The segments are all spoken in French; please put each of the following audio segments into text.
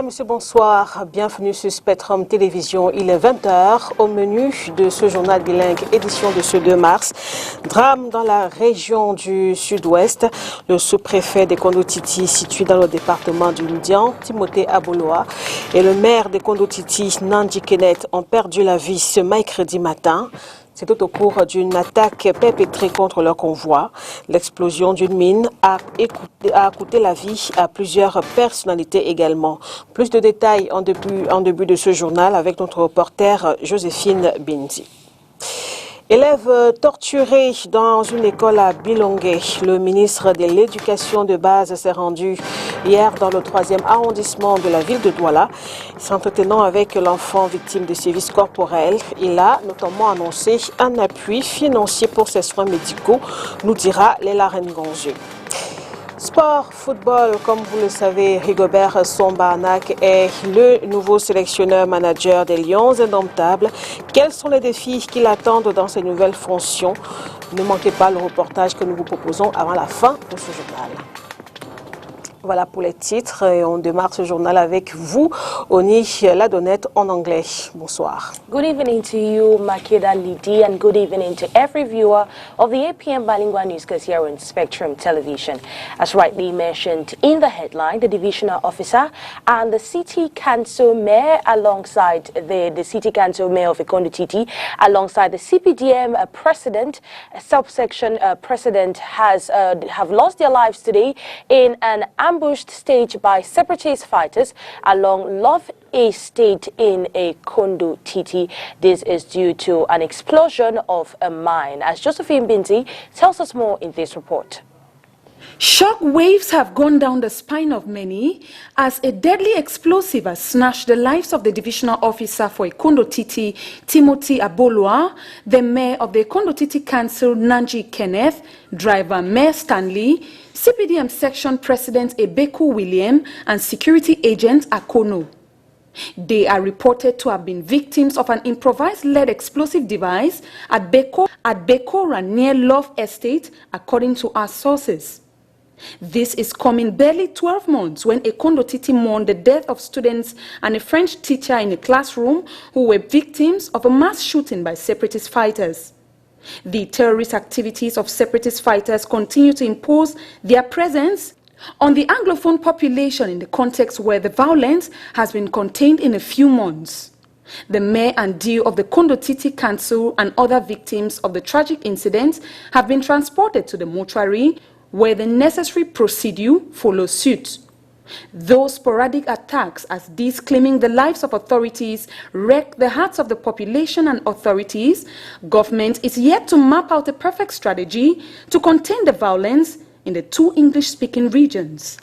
Mesdames, Messieurs, bonsoir. Bienvenue sur Spectrum Télévision. Il est 20h. Au menu de ce journal bilingue, édition de ce 2 mars. Drame dans la région du Sud-Ouest. Le sous-préfet des Kondo-Titi, situé dans le département du Ndian, Timothée Aboloa, et le maire des Kondo-Titi, Nandji Kenneth, ont perdu la vie ce mercredi matin. C'était au cours d'une attaque perpétrée contre leur convoi. L'explosion d'une mine a coûté la vie à plusieurs personnalités également. Plus de détails en début de ce journal avec notre reporter Joséphine Binti. Élève torturé dans une école à Bilongué. Le ministre de l'Éducation de base s'est rendu hier dans le 3e arrondissement de la ville de Douala. S'entretenant avec l'enfant victime de sévices corporels, il a notamment annoncé un appui financier pour ses soins médicaux, nous dira Léla Rengonzu. Sport, football, comme vous le savez, Rigobert Sombanak est le nouveau sélectionneur manager des Lions Indomptables. Quels sont les défis qui l'attendent dans ses nouvelles fonctions? Ne manquez pas le reportage que nous vous proposons avant la fin de ce journal. Voilà pour les titres et on démarre ce journal avec vous, Oni Ladonnette en anglais. Bonsoir. Good evening to you, Makeda Lidi, and good evening to every viewer of the 8 p.m. bilingual newscast here on Spectrum Television. As rightly mentioned in the headline, the divisional officer and the city council mayor alongside the city council mayor of Kondo-Titi, alongside the CPDM president, subsection president have lost their lives today in an ambushed staged by separatist fighters along Love Estate in a Kondo-Titi. This is due to an explosion of a mine. As Josephine Binti tells us more in this report. Shock waves have gone down the spine of many as a deadly explosive has snatched the lives of the divisional officer for Kondo-Titi, Timothy Aboloa, the mayor of the Kondo-Titi Council, Nandji Kenneth, driver Mayor Stanley, CPDM section president Ebeku William, and security agent Akono. They are reported to have been victims of an improvised lead explosive device at Bekora near Love Estate, according to our sources. This is coming barely 12 months when a Kondo-Titi mourned the death of students and a French teacher in a classroom who were victims of a mass shooting by separatist fighters. The terrorist activities of separatist fighters continue to impose their presence on the Anglophone population in the context where the violence has been contained in a few months. The mayor and DO of the Kondo-Titi Council and other victims of the tragic incident have been transported to the mortuary where the necessary procedure follows suit. Those sporadic attacks as these claiming the lives of authorities wreck the hearts of the population and authorities. Government is yet to map out a perfect strategy to contain the violence in the two English-speaking regions.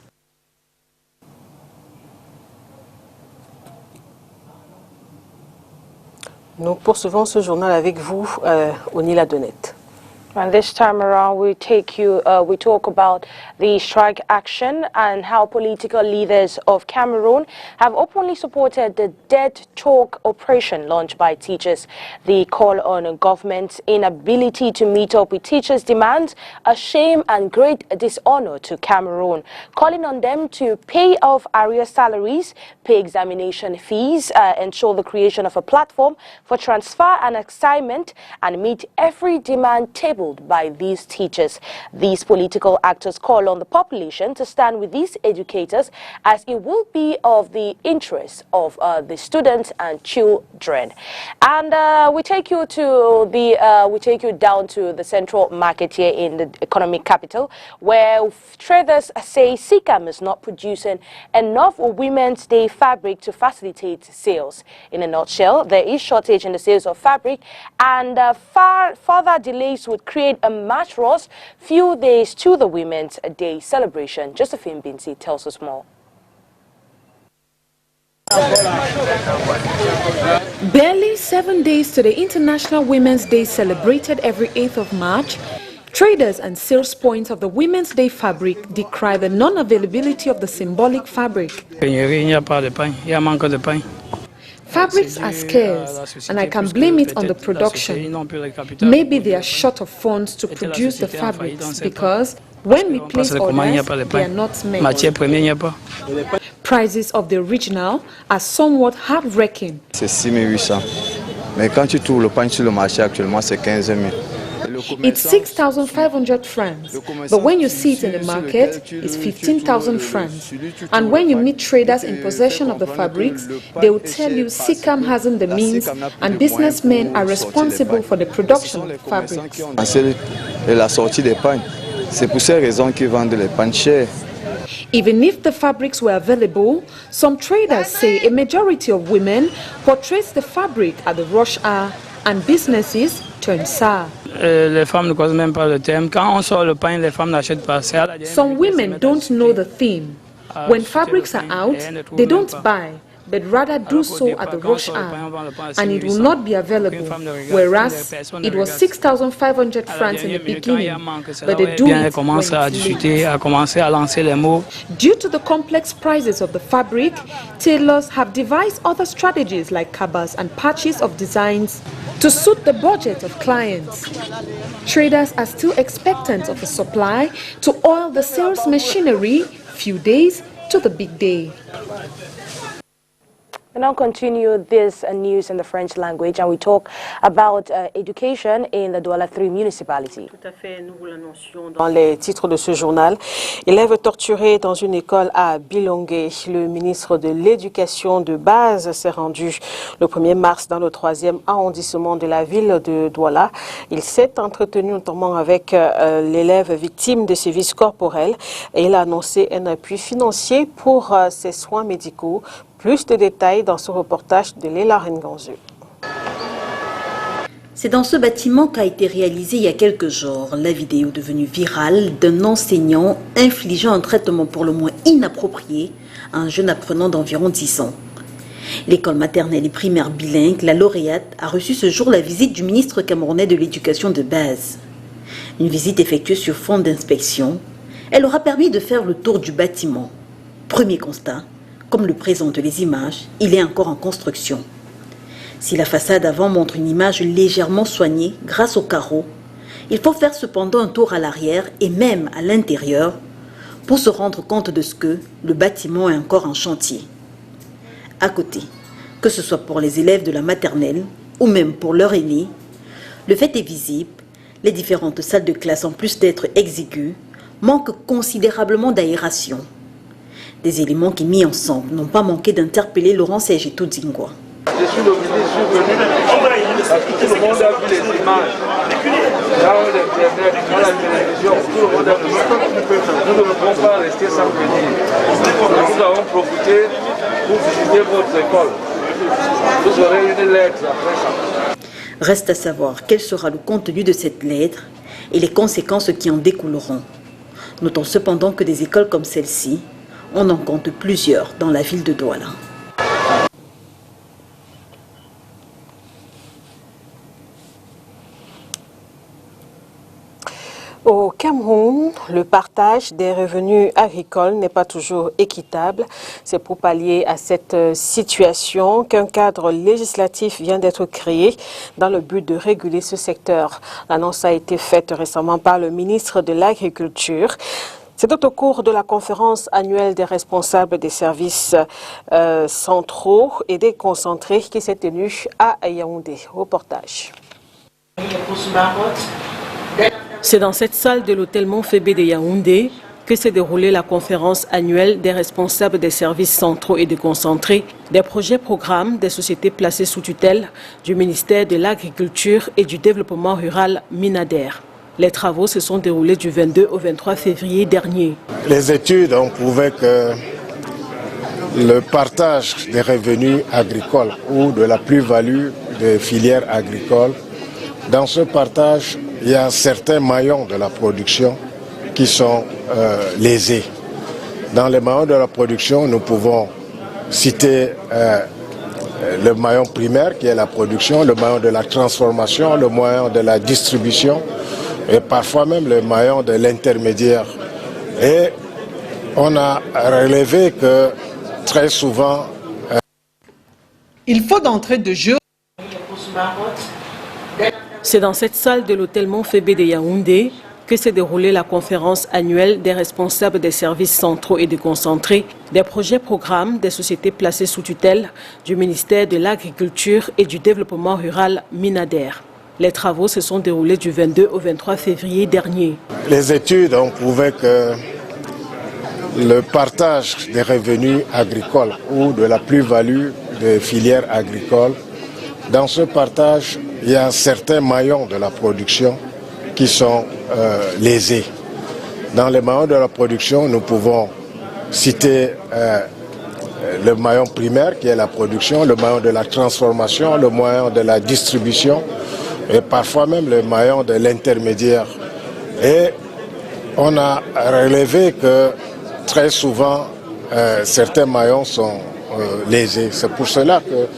Nous poursuivons ce journal avec vous, Oni Ladonnette. And this time around, we talk about the strike action and how political leaders of Cameroon have openly supported the Dead Talk operation launched by teachers. The call on government's inability to meet up with teachers' demands a shame and great dishonor to Cameroon, calling on them to pay off arrears salaries, pay examination fees, ensure the creation of a platform for transfer and assignment, and meet every demand tabled by these teachers. These political actors call on the population to stand with these educators as it will be of the interest of the students and children. And we take you down to the central market here in the economic capital, where traders say Sikam is not producing enough Women's Day fabric to facilitate sales. In a nutshell, there is shortage in the sales of fabric, and further delays would create a match rush few days to the Women's Day celebration. Josephine Binti tells us more. Barely 7 days to the International Women's Day celebrated every 8th of March, traders and sales points of the Women's Day fabric decry the non-availability of the symbolic fabric. Fabrics are scarce, and I can blame it on the production. Maybe they are short of funds to produce the fabrics because When we place orders, they are not made. Prices of the original are somewhat heart-wrecking. C'est 6 800. Mais quand tu trouves le pain sur le marché actuellement, c'est 15 000. It's 6,500 francs, but when you see it in the market, it's 15,000 francs. And when you meet traders in possession of the fabrics, they will tell you SICAM hasn't the means and businessmen are responsible for the production of fabrics. Et la sortie des pagnes, c'est pour ces raisons qu'ils vendent les pagnes chères. Even if the fabrics were available, some traders say a majority of women purchase the fabric at the rush hour and businesses turn sour. Les femmes ne connaissent même pas le thème. Quand on sort le pain, les femmes n'achètent pas. Some women don't know the theme. When fabrics are out, they don't buy, but rather do so at the rush hour, and it will not be available, whereas it was 6,500 francs in the beginning, but they do it when it's late. Due to the complex prices of the fabric, tailors have devised other strategies like cabas and patches of designs to suit the budget of clients. Traders are still expectant of a supply to oil the sales machinery few days to the big day. We now continue this news in the French language and we talk about education in the Douala 3 municipality. Tout à fait, nous vous l'annoncions dans les titres de ce journal. Élève torturé dans une école à Bilongué. Le ministre de l'Éducation de base s'est rendu le 1er mars dans le 3e arrondissement de la ville de Douala. Il s'est entretenu notamment avec l'élève victime de sévices corporels et il a annoncé un appui financier pour ses soins médicaux. Plus de détails dans ce reportage de Léla Renganzu. C'est dans ce bâtiment qu'a été réalisée il y a quelques jours la vidéo devenue virale d'un enseignant infligeant un traitement pour le moins inapproprié à un jeune apprenant d'environ 10 ans. L'école maternelle et primaire bilingue, la lauréate, a reçu ce jour la visite du ministre camerounais de l'Éducation de base. Une visite effectuée sur fond d'inspection, elle aura permis de faire le tour du bâtiment. Premier constat, comme le présentent les images, il est encore en construction. Si la façade avant montre une image légèrement soignée grâce aux carreaux, il faut faire cependant un tour à l'arrière et même à l'intérieur pour se rendre compte de ce que le bâtiment est encore en chantier. À côté, que ce soit pour les élèves de la maternelle ou même pour leurs aînés, le fait est visible, les différentes salles de classe en plus d'être exiguës manquent considérablement d'aération. Des éléments qui, mis ensemble, n'ont pas manqué d'interpeller Laurent Sergito Dzingwa. Je suis le ministre, je suis venu parce que tout le monde a vu les images. Dans l'Internet, dans la télévision, tout le monde a vu. Nous ne pouvons pas rester sans venir. Nous avons profité pour visiter votre école. Vous aurez une lettre après ça. Reste à savoir quel sera le contenu de cette lettre et les conséquences qui en découleront. Notons cependant que des écoles comme celle-ci, on en compte plusieurs dans la ville de Douala. Au Cameroun, le partage des revenus agricoles n'est pas toujours équitable. C'est pour pallier à cette situation qu'un cadre législatif vient d'être créé dans le but de réguler ce secteur. L'annonce a été faite récemment par le ministre de l'Agriculture. C'était au cours de la conférence annuelle des responsables des services centraux et déconcentrés qui s'est tenue à Yaoundé. Reportage. C'est dans cette salle de l'hôtel Montfébé de Yaoundé que s'est déroulée la conférence annuelle des responsables des services centraux et déconcentrés, des projets-programmes des sociétés placées sous tutelle du ministère de l'Agriculture et du Développement rural Minader. Les travaux se sont déroulés du 22 au 23 février dernier. Les études ont prouvé que le partage des revenus agricoles ou de la plus-value des filières agricoles, dans ce partage, il y a certains maillons de la production qui sont lésés. Dans les maillons de la production, nous pouvons citer le maillon primaire qui est la production, le maillon de la transformation, le maillon de la distribution et parfois même le maillon de l'intermédiaire. Et on a relevé que très souvent... Il faut d'entrée de jeu. C'est dans cette salle de l'hôtel Montfébé de Yaoundé que s'est déroulée la conférence annuelle des responsables des services centraux et déconcentrés, des projets-programmes des sociétés placées sous tutelle du ministère de l'Agriculture et du Développement rural Minader. Les travaux se sont déroulés du 22 au 23 février dernier. Les études ont prouvé que le partage des revenus agricoles ou de la plus-value des filières agricoles, dans ce partage, il y a certains maillons de la production qui sont lésés. Dans les maillons de la production, nous pouvons citer le maillon primaire qui est la production, le maillon de la transformation, le maillon de la distribution et parfois même le maillon de l'intermédiaire. Et on a relevé que très souvent, certains maillons sont lésés. C'est pour cela que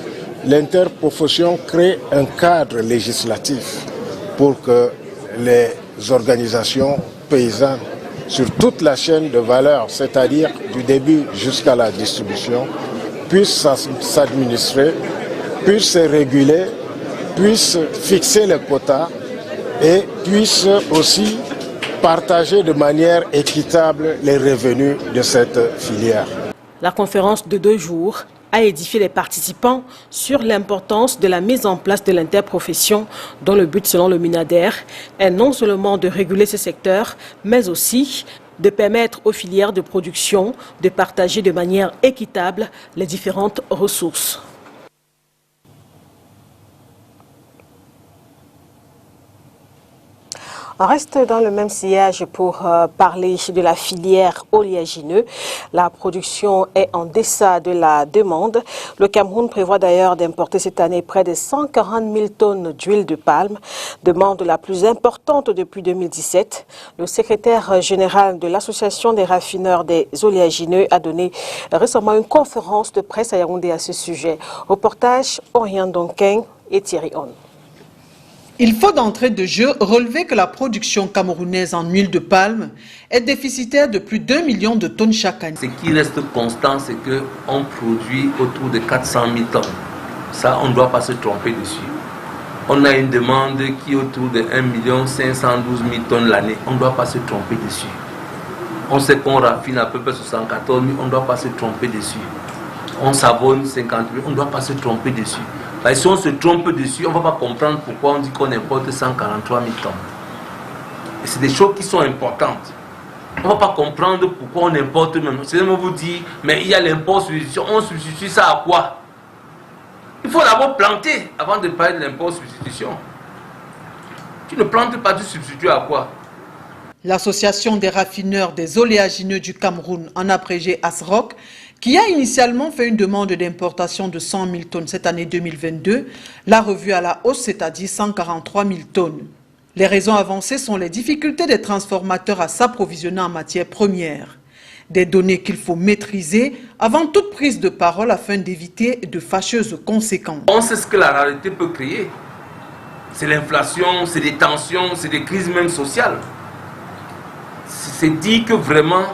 l'interprofession crée un cadre législatif pour que les organisations paysannes sur toute la chaîne de valeur, c'est-à-dire du début jusqu'à la distribution, puissent s'administrer, puissent se réguler, puissent fixer les quotas et puissent aussi partager de manière équitable les revenus de cette filière. La conférence de 2 jours a édifié les participants sur l'importance de la mise en place de l'interprofession, dont le but, selon le Minader, est non seulement de réguler ce secteur, mais aussi de permettre aux filières de production de partager de manière équitable les différentes ressources. On reste dans le même sillage pour parler de la filière oléagineux. La production est en deçà de la demande. Le Cameroun prévoit d'ailleurs d'importer cette année près de 140 000 tonnes d'huile de palme, demande la plus importante depuis 2017. Le secrétaire général de l'Association des raffineurs des oléagineux a donné récemment une conférence de presse à Yaoundé à ce sujet. Reportage Orient Donken et Thierry On. Il faut d'entrée de jeu relever que la production camerounaise en huile de palme est déficitaire de plus d'1 million de tonnes chaque année. Ce qui reste constant, c'est qu'on produit autour de 400 000 tonnes. Ça, on ne doit pas se tromper dessus. On a une demande qui est autour de 1 512 000 tonnes l'année. On ne doit pas se tromper dessus. On sait qu'on raffine à peu près 74 000, on ne doit pas se tromper dessus. On savonne 50 000, on ne doit pas se tromper dessus. Parce que si on se trompe dessus, on ne va pas comprendre pourquoi on dit qu'on importe 143 000 tonnes. Et c'est des choses qui sont importantes. On ne va pas comprendre pourquoi on importe même. C'est même vous dire, mais il y a l'import-substitution. On substitue ça à quoi? Il faut d'abord planter avant de parler de l'import-substitution. Tu ne plantes pas, tu substitues à quoi? L'Association des raffineurs des oléagineux du Cameroun, en abrégé ASROC, qui a initialement fait une demande d'importation de 100 000 tonnes cette année 2022, l'a revue à la hausse, c'est-à-dire 143 000 tonnes. Les raisons avancées sont les difficultés des transformateurs à s'approvisionner en matières premières. Des données qu'il faut maîtriser avant toute prise de parole afin d'éviter de fâcheuses conséquences. On sait ce que la réalité peut créer. C'est l'inflation, c'est des tensions, c'est des crises même sociales. C'est dit que vraiment,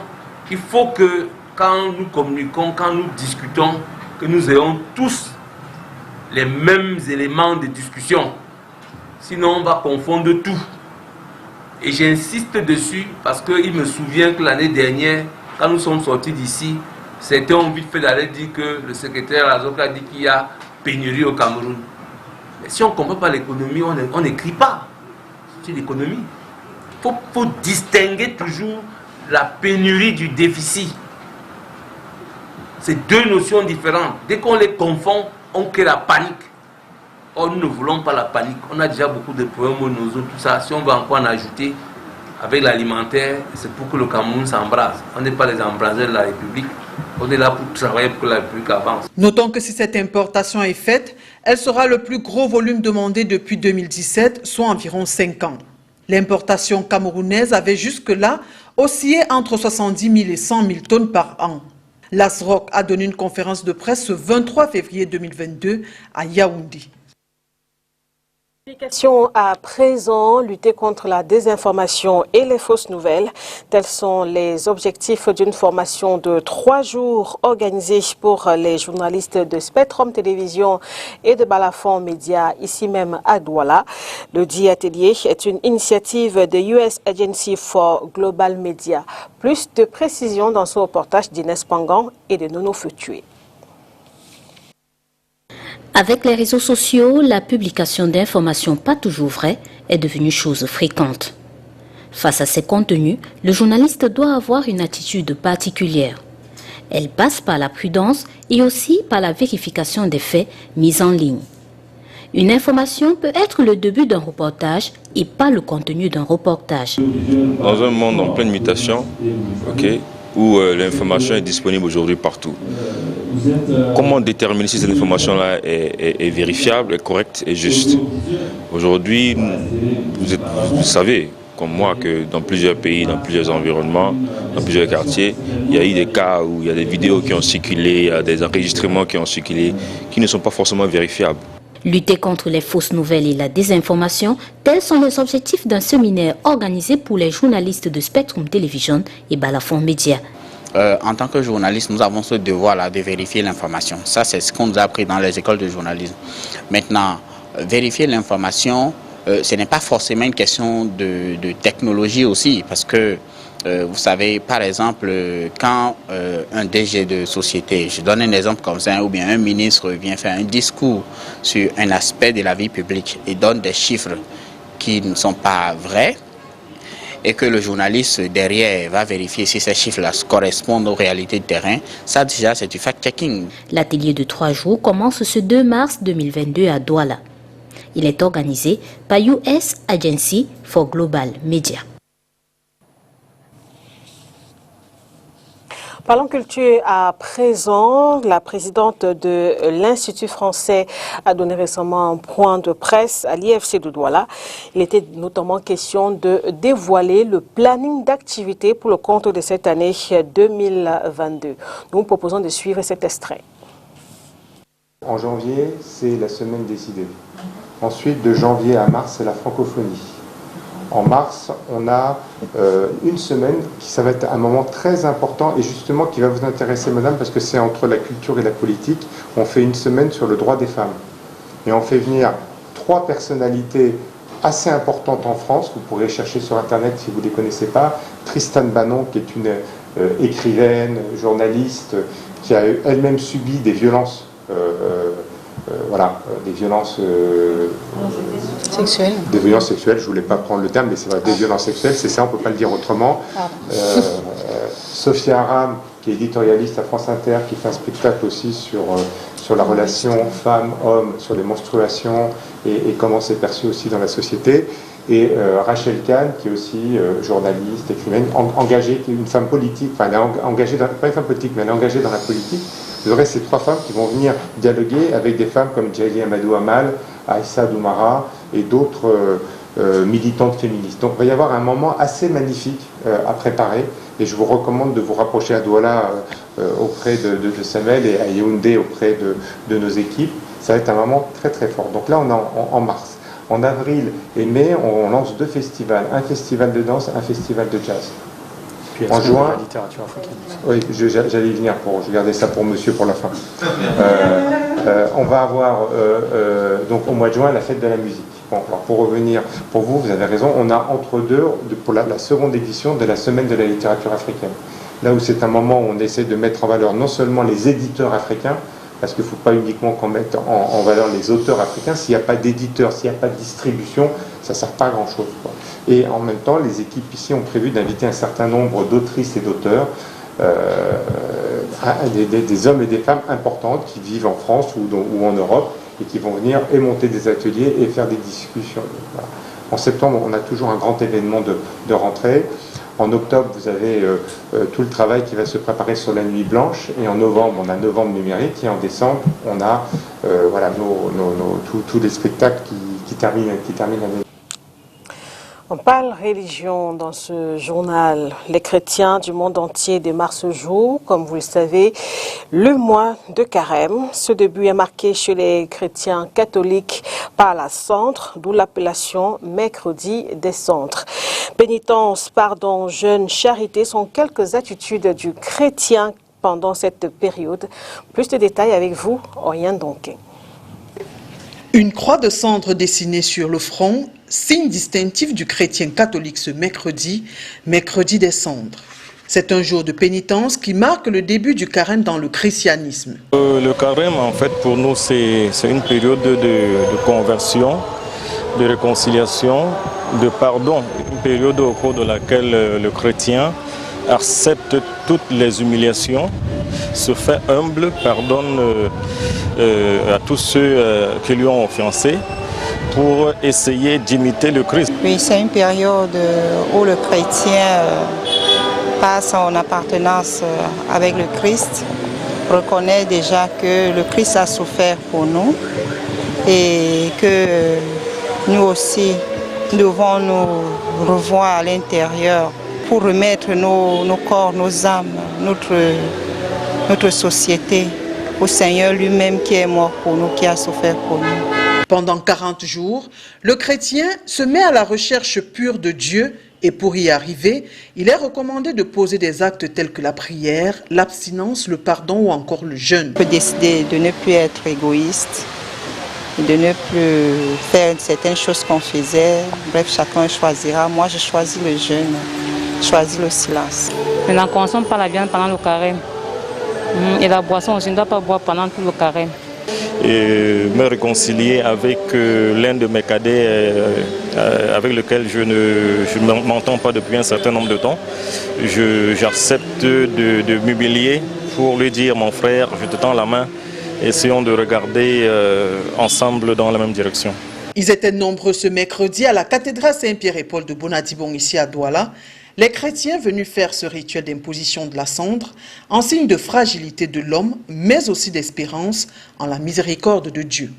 il faut que quand nous communiquons, quand nous discutons, que nous ayons tous les mêmes éléments de discussion. Sinon, on va confondre tout. Et j'insiste dessus parce qu'il me souvient que l'année dernière, quand nous sommes sortis d'ici, certains ont vite fait d'aller dire que le secrétaire Azoka a dit qu'il y a pénurie au Cameroun. Mais si on ne comprend pas l'économie, on n'écrit pas. C'est l'économie. Il faut distinguer toujours la pénurie du déficit. C'est deux notions différentes. Dès qu'on les confond, on crée la panique. Or, nous ne voulons pas la panique. On a déjà beaucoup de problèmes au nozo, tout ça. Si on va encore en ajouter avec l'alimentaire, c'est pour que le Cameroun s'embrase. On n'est pas les embraseurs de la République. On est là pour travailler pour que la République avance. Notons que si cette importation est faite, elle sera le plus gros volume demandé depuis 2017, soit environ 5 ans. L'importation camerounaise avait jusque-là oscillé entre 70 000 et 100 000 tonnes par an. L'ASROC a donné une conférence de presse ce 23 février 2022 à Yaoundé. Application à présent, lutter contre la désinformation et les fausses nouvelles. Tels sont les objectifs d'une formation de 3 jours organisée pour les journalistes de Spectrum Télévision et de Balafon Média, ici même à Douala. Le dit atelier est une initiative de US Agency for Global Media. Plus de précisions dans ce reportage d'Inès Pangan et de Nono Futué. Avec les réseaux sociaux, la publication d'informations pas toujours vraies est devenue chose fréquente. Face à ces contenus, le journaliste doit avoir une attitude particulière. Elle passe par la prudence et aussi par la vérification des faits mis en ligne. Une information peut être le début d'un reportage et pas le contenu d'un reportage. Dans un monde en pleine mutation, où l'information est disponible aujourd'hui partout, comment déterminer si cette information-là est vérifiable, est correcte et juste? Aujourd'hui, vous savez, comme moi, que dans plusieurs pays, dans plusieurs environnements, dans plusieurs quartiers, il y a eu des cas où il y a des vidéos qui ont circulé, il y a des enregistrements qui ont circulé, qui ne sont pas forcément vérifiables. Lutter contre les fausses nouvelles et la désinformation, tels sont les objectifs d'un séminaire organisé pour les journalistes de Spectrum Télévision et Balafon Média. En tant que journaliste, nous avons ce devoir-là de vérifier l'information. Ça, c'est ce qu'on nous a appris dans les écoles de journalisme. Maintenant, vérifier l'information, ce n'est pas forcément une question de technologie aussi, parce que vous savez, par exemple, quand un DG de société, je donne un exemple comme ça, ou bien un ministre vient faire un discours sur un aspect de la vie publique et donne des chiffres qui ne sont pas vrais, et que le journaliste derrière va vérifier si ces chiffres-là correspondent aux réalités de terrain, ça déjà c'est du fact-checking. L'atelier de 3 jours commence ce 2 mars 2022 à Douala. Il est organisé par US Agency for Global Media. Parlons culture à présent. La présidente de l'Institut français a donné récemment un point de presse à l'IFC de Douala. Il était notamment question de dévoiler le planning d'activité pour le compte de cette année 2022. Nous proposons de suivre cet extrait. En janvier, c'est la semaine décidée. Ensuite, de janvier à mars, c'est la francophonie. En mars, on a une semaine qui ça va être un moment très important et justement qui va vous intéresser, madame, parce que c'est entre la culture et la politique. On fait une semaine sur le droit des femmes. Et on fait venir 3 personnalités assez importantes en France. Vous pourrez chercher sur Internet si vous ne les connaissez pas. Tristan Banon, qui est une écrivaine, journaliste, qui a elle-même subi des violences. Des violences sexuelles. Des violences sexuelles, je ne voulais pas prendre le terme, mais c'est vrai, des violences sexuelles, c'est ça, on ne peut pas le dire autrement. Sophia Aram, qui est éditorialiste à France Inter, qui fait un spectacle aussi sur la relation femme-homme, sur les menstruations et comment c'est perçu aussi dans la société. Et Rachel Kahn, qui est aussi journaliste, écrivaine, engagée, qui est une femme politique, enfin elle est engagée, pas une femme politique, mais elle est engagée dans la politique. Vous aurez ces 3 femmes qui vont venir dialoguer avec des femmes comme Djaïli Amadou Amal, Aïssa Doumara et d'autres militantes féministes. Donc il va y avoir un moment assez magnifique à préparer et je vous recommande de vous rapprocher à Douala auprès de Samel et à Yaoundé auprès de nos équipes. Ça va être un moment très très fort. Donc là on est en mars. En avril et mai, on lance 2 festivals, un festival de danse, un festival de jazz. Puis en juin, la littérature africaine. Oui, j'allais y venir, je gardais ça pour monsieur pour la fin. On va avoir donc au mois de juin la fête de la musique. Bon, alors pour revenir, pour vous, vous avez raison, on a entre deux, pour la seconde édition de la semaine de la littérature africaine. Là où c'est un moment où on essaie de mettre en valeur non seulement les éditeurs africains, parce qu'il ne faut pas uniquement qu'on mette en valeur les auteurs africains. S'il n'y a pas d'éditeur, s'il n'y a pas de distribution, ça ne sert pas à grand-chose. Et en même temps, les équipes ici ont prévu d'inviter un certain nombre d'autrices et d'auteurs, des hommes et des femmes importantes qui vivent en France ou en Europe et qui vont venir et monter des ateliers et faire des discussions. Voilà. En septembre, on a toujours un grand événement de rentrée. En octobre, vous avez tout le travail qui va se préparer sur la nuit blanche. Et en novembre, on a novembre numérique. Et en décembre, on a tous les spectacles qui terminent l'année. On parle religion dans ce journal. Les chrétiens du monde entier démarrent ce jour, comme vous le savez, le mois de Carême. Ce début est marqué chez les chrétiens catholiques par la cendre, d'où l'appellation mercredi des cendres. Pénitence, pardon, jeûne, charité sont quelques attitudes du chrétien pendant cette période. Plus de détails avec vous, Oriane Donquin. Une croix de cendre dessinée sur le front, signe distinctif du chrétien catholique ce mercredi, mercredi des cendres. C'est un jour de pénitence qui marque le début du carême dans le christianisme. Le carême, en fait, pour nous, c'est une période de conversion, de réconciliation, de pardon. Une période au cours de laquelle le chrétien accepte toutes les humiliations, se fait humble, pardonne à tous ceux qui lui ont offensé pour essayer d'imiter le Christ. Oui, c'est une période où le chrétien passe son appartenance avec le Christ, reconnaît déjà que le Christ a souffert pour nous et que nous aussi devons nous revoir à l'intérieur pour remettre nos corps, nos âmes, notre société au Seigneur lui-même qui est mort pour nous, qui a souffert pour nous. Pendant 40 jours, le chrétien se met à la recherche pure de Dieu et pour y arriver, il est recommandé de poser des actes tels que la prière, l'abstinence, le pardon ou encore le jeûne. On peut décider de ne plus être égoïste, de ne plus faire certaines choses qu'on faisait. Bref, chacun choisira. Moi, je choisis le jeûne, je choisis le silence. Je ne consomme pas la viande pendant le carême. Et la boisson aussi, je ne dois pas boire pendant tout le carême. Et me réconcilier avec l'un de mes cadets avec lequel je ne m'entends pas depuis un certain nombre de temps. J'accepte de m'humilier pour lui dire, mon frère, je te tends la main, essayons de regarder ensemble dans la même direction. Ils étaient nombreux ce mercredi à la cathédrale Saint-Pierre et Paul de Bonadibong ici à Douala. Les chrétiens venus faire ce rituel d'imposition de la cendre en signe de fragilité de l'homme, mais aussi d'espérance en la miséricorde de Dieu.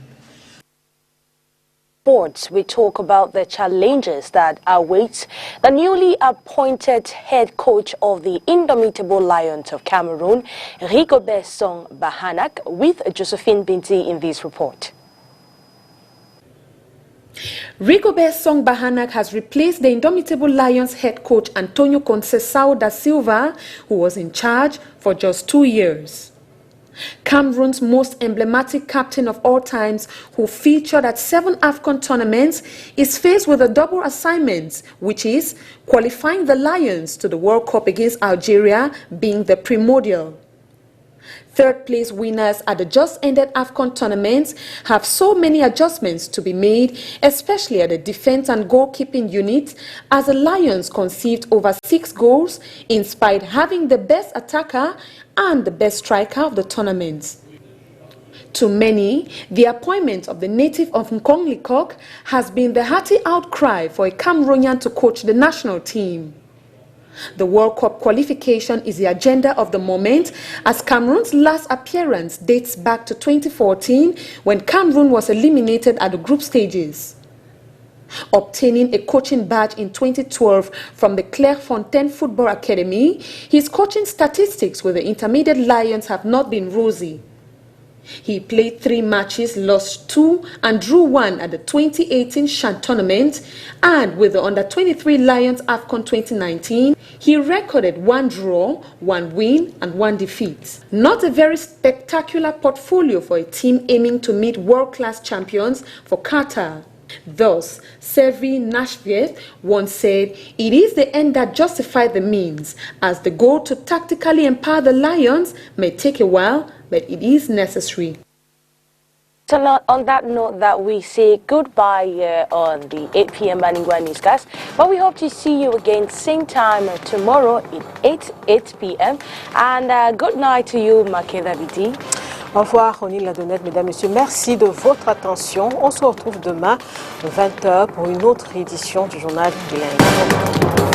Sports, we talk about the challenges that await the newly appointed head coach of the Indomitable Lions of Cameroon, Rigobert Song Bahanak, with Josephine Binti in this report. Rigobert Song Bahanak has replaced the Indomitable Lions head coach Antonio Conceição da Silva, who was in charge for just 2 years. Cameroon's most emblematic captain of all times, who featured at 7 AFCON tournaments, is faced with a double assignment, which is qualifying the Lions to the World Cup against Algeria being the primordial. Third-place winners at the just-ended AFCON tournaments have so many adjustments to be made, especially at the defense and goalkeeping unit, as the Lions conceived over 6 goals, in spite of having the best attacker and the best striker of the tournament. To many, the appointment of the native of Nkonglikok has been the hearty outcry for a Cameroonian to coach the national team. The World Cup qualification is the agenda of the moment, as Cameroon's last appearance dates back to 2014, when Cameroon was eliminated at the group stages. Obtaining a coaching badge in 2012 from the Clairefontaine Football Academy, his coaching statistics with the Intermediate Lions have not been rosy. He played 3 matches, lost 2 and drew 1 at the 2018 Shan tournament, and with the Under-23 Lions AFCON 2019, he recorded 1 draw, 1 win and 1 defeat. Not a very spectacular portfolio for a team aiming to meet world-class champions for Qatar. Thus, Sevri Nashviev once said, "It is the end that justifies the means, as the goal to tactically empower the Lions may take a while, but it is necessary." So on that note, that we say goodbye on the 8 p.m. Baningwa newscast, but we hope to see you again same time tomorrow at 8 p.m. And good night to you, Makeda Biti. Au revoir, Ronnie Ladonnette, mesdames, messieurs. Merci de votre attention. On se retrouve demain, 20h, pour une autre édition du journal bilingue.